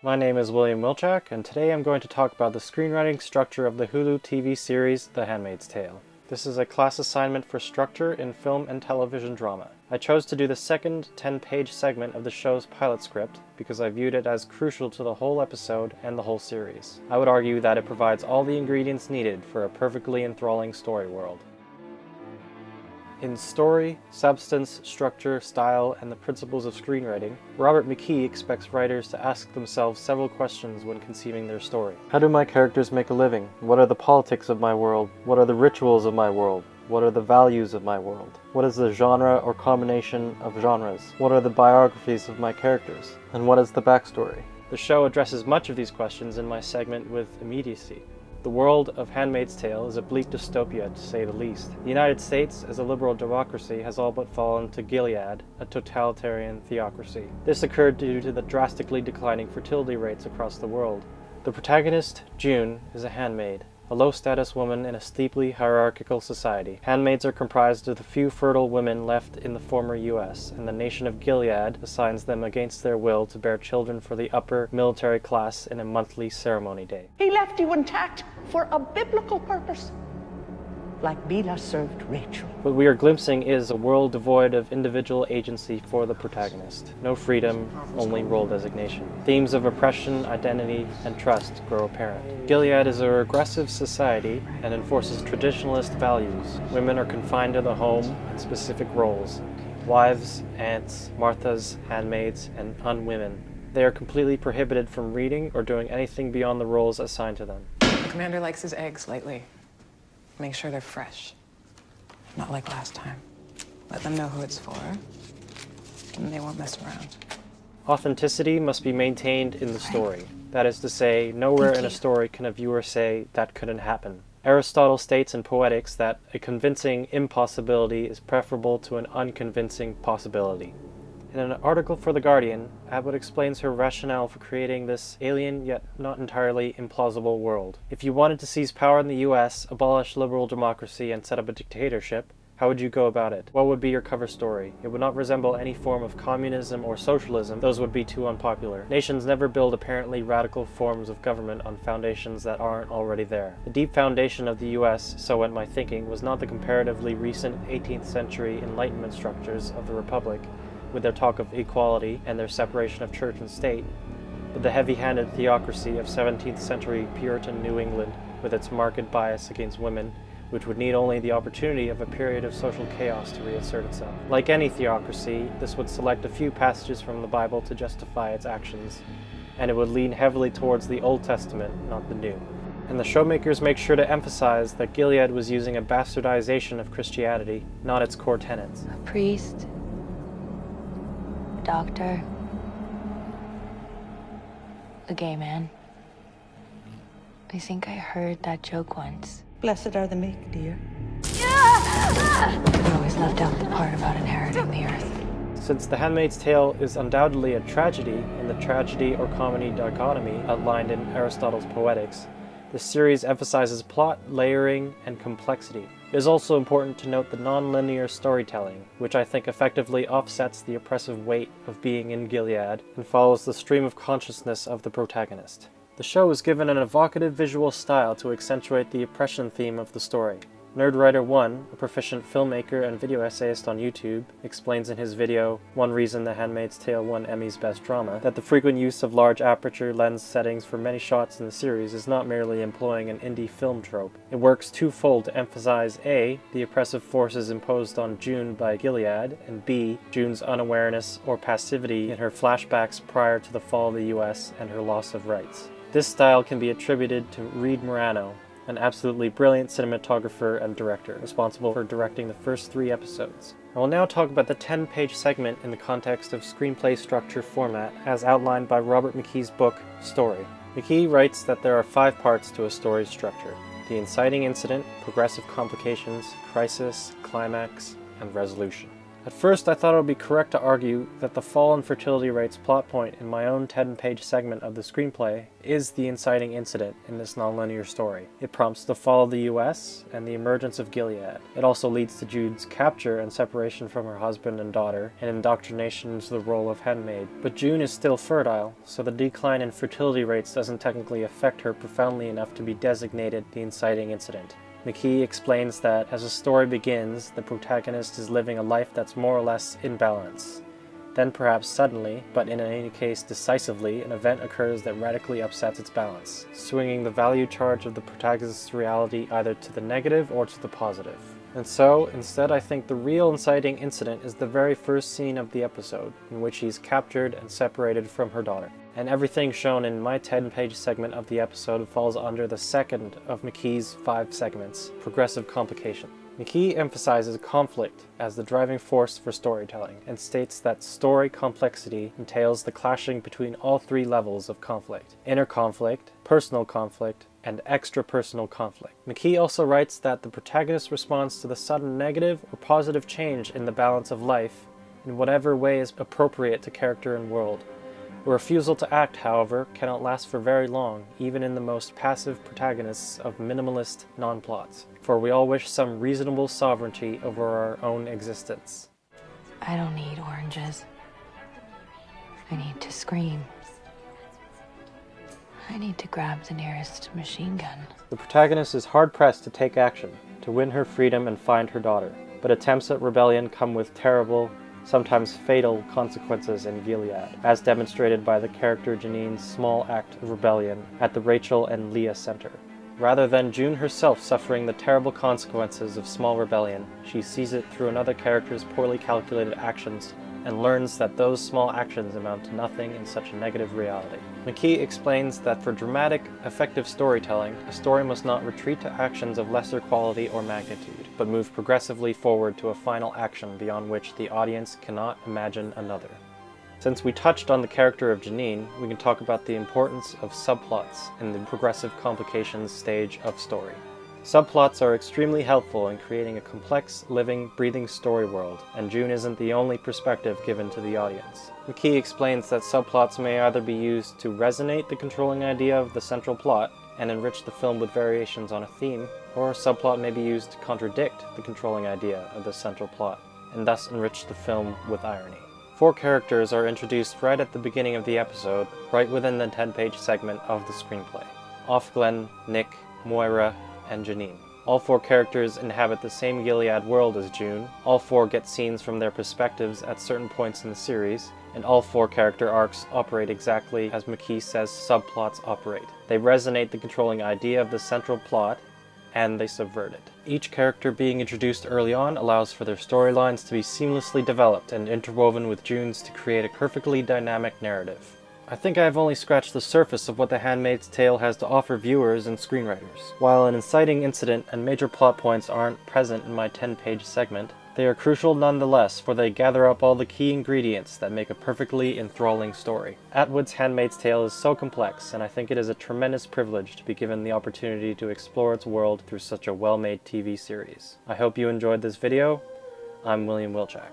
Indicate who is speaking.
Speaker 1: My name is William Wilczak, and today I'm going to talk about the screenwriting structure of the Hulu TV series The Handmaid's Tale. This is a class assignment for structure in film and television drama. I chose to do the second 10-page segment of the show's pilot script because I viewed it as crucial to the whole episode and the whole series. I would argue that it provides all the ingredients needed for a perfectly enthralling story world. In story, substance, structure, style, and the principles of screenwriting, Robert McKee expects writers to ask themselves several questions when conceiving their story. How do my characters make a living? What are the politics of my world? What are the rituals of my world? What are the values of my world? What is the genre or combination of genres? What are the biographies of my characters? And what is the backstory? The show addresses much of these questions in my segment with immediacy. The world of Handmaid's Tale is a bleak dystopia, to say the least. The United States, as a liberal democracy, has all but fallen to Gilead, a totalitarian theocracy. This occurred due to the drastically declining fertility rates across the world. The protagonist, June, is a handmaid, a low-status woman in a steeply hierarchical society. Handmaids are comprised of the few fertile women left in the former U.S., and the nation of Gilead assigns them against their will to bear children for the upper military class in a monthly ceremony day.
Speaker 2: He left you intact for a biblical purpose, like Bilhah served Rachel.
Speaker 1: What we are glimpsing is a world devoid of individual agency for the protagonist. No freedom, only role designation. Themes of oppression, identity, and trust grow apparent. Gilead is a regressive society and enforces traditionalist values. Women are confined to the home and specific roles: wives, aunts, Marthas, handmaids, and unwomen. They are completely prohibited from reading or doing anything beyond the roles assigned to them.
Speaker 3: The commander likes his eggs lightly. Make sure they're fresh. Not like last time. Let them know who it's for, and they won't mess around.
Speaker 1: Authenticity must be maintained in the story. That is to say, nowhere in a story can a viewer say, "That couldn't happen." Aristotle states in Poetics that a convincing impossibility is preferable to an unconvincing possibility. In an article for The Guardian, Abbott explains her rationale for creating this alien yet not entirely implausible world. If you wanted to seize power in the US, abolish liberal democracy, and set up a dictatorship, how would you go about it? What would be your cover story? It would not resemble any form of communism or socialism. Those would be too unpopular. Nations never build apparently radical forms of government on foundations that aren't already there. The deep foundation of the US, so went my thinking, was not the comparatively recent 18th century Enlightenment structures of the Republic, with their talk of equality and their separation of church and state, but the heavy-handed theocracy of 17th century Puritan New England with its marked bias against women, which would need only the opportunity of a period of social chaos to reassert itself. Like any theocracy, this would select a few passages from the Bible to justify its actions, and it would lean heavily towards the Old Testament, not the New. And the showmakers make sure to emphasize that Gilead was using a bastardization of Christianity, not its core tenets.
Speaker 4: A priest, a doctor, a gay man. I think I heard that joke once.
Speaker 2: Blessed are the meek, dear.
Speaker 4: I always left out the part about inheriting the earth.
Speaker 1: Since The Handmaid's Tale is undoubtedly a tragedy in the tragedy or comedy dichotomy outlined in Aristotle's Poetics, this series emphasizes plot, layering, and complexity. It is also important to note the non-linear storytelling, which I think effectively offsets the oppressive weight of being in Gilead and follows the stream of consciousness of the protagonist. The show is given an evocative visual style to accentuate the oppression theme of the story. Nerdwriter1, a proficient filmmaker and video essayist on YouTube, explains in his video, "One Reason The Handmaid's Tale won Emmy's Best Drama," that the frequent use of large aperture lens settings for many shots in the series is not merely employing an indie film trope. It works twofold to emphasize A, the oppressive forces imposed on June by Gilead, and B, June's unawareness or passivity in her flashbacks prior to the fall of the US and her loss of rights. This style can be attributed to Reed Morano, an absolutely brilliant cinematographer and director, responsible for directing the first 3 episodes. I will now talk about the 10-page segment in the context of screenplay structure format as outlined by Robert McKee's book, Story. McKee writes that there are 5 parts to a story's structure: the inciting incident, progressive complications, crisis, climax, and resolution. At first, I thought it would be correct to argue that the fall in fertility rates plot point in my own 10-page segment of the screenplay is the inciting incident in this nonlinear story. It prompts the fall of the US and the emergence of Gilead. It also leads to Jude's capture and separation from her husband and daughter, and indoctrination into the role of handmaid. But June is still fertile, so the decline in fertility rates doesn't technically affect her profoundly enough to be designated the inciting incident. McKee explains that as the story begins, the protagonist is living a life that's more or less in balance. Then perhaps suddenly, but in any case decisively, an event occurs that radically upsets its balance, swinging the value charge of the protagonist's reality either to the negative or to the positive. And so, instead, I think the real inciting incident is the very first scene of the episode, in which he's captured and separated from her daughter. And everything shown in my 10-page segment of the episode falls under the second of McKee's 5 segments, Progressive Complication. McKee emphasizes conflict as the driving force for storytelling, and states that story complexity entails the clashing between all 3 levels of conflict: inner conflict, personal conflict, and extra-personal conflict. McKee also writes that the protagonist responds to the sudden negative or positive change in the balance of life in whatever way is appropriate to character and world. A refusal to act, however, cannot last for very long, even in the most passive protagonists of minimalist non-plots, for we all wish some reasonable sovereignty over our own existence.
Speaker 4: I don't need oranges. I need to scream. I need to grab the nearest machine gun.
Speaker 1: The protagonist is hard-pressed to take action, to win her freedom and find her daughter, but attempts at rebellion come with terrible, sometimes fatal consequences in Gilead, as demonstrated by the character Janine's small act of rebellion at the Rachel and Leah Center. Rather than June herself suffering the terrible consequences of small rebellion, she sees it through another character's poorly calculated actions and learns that those small actions amount to nothing in such a negative reality. McKee explains that for dramatic, effective storytelling, a story must not retreat to actions of lesser quality or magnitude, but move progressively forward to a final action beyond which the audience cannot imagine another. Since we touched on the character of Janine, we can talk about the importance of subplots in the progressive complications stage of story. Subplots are extremely helpful in creating a complex, living, breathing story world, and June isn't the only perspective given to the audience. McKee explains that subplots may either be used to resonate the controlling idea of the central plot and enrich the film with variations on a theme, or a subplot may be used to contradict the controlling idea of the central plot, and thus enrich the film with irony. 4 characters are introduced right at the beginning of the episode, right within the 10-page segment of the screenplay: Offglen, Nick, Moira, and Janine. All 4 characters inhabit the same Gilead world as June, all 4 get scenes from their perspectives at certain points in the series, and all 4 character arcs operate exactly as McKee says subplots operate. They resonate the controlling idea of the central plot, and they subvert it. Each character being introduced early on allows for their storylines to be seamlessly developed and interwoven with June's to create a perfectly dynamic narrative. I think I have only scratched the surface of what The Handmaid's Tale has to offer viewers and screenwriters. While an inciting incident and major plot points aren't present in my 10-page segment, they are crucial nonetheless, for they gather up all the key ingredients that make a perfectly enthralling story. Atwood's Handmaid's Tale is so complex, and I think it is a tremendous privilege to be given the opportunity to explore its world through such a well-made TV series. I hope you enjoyed this video. I'm William Wilczak.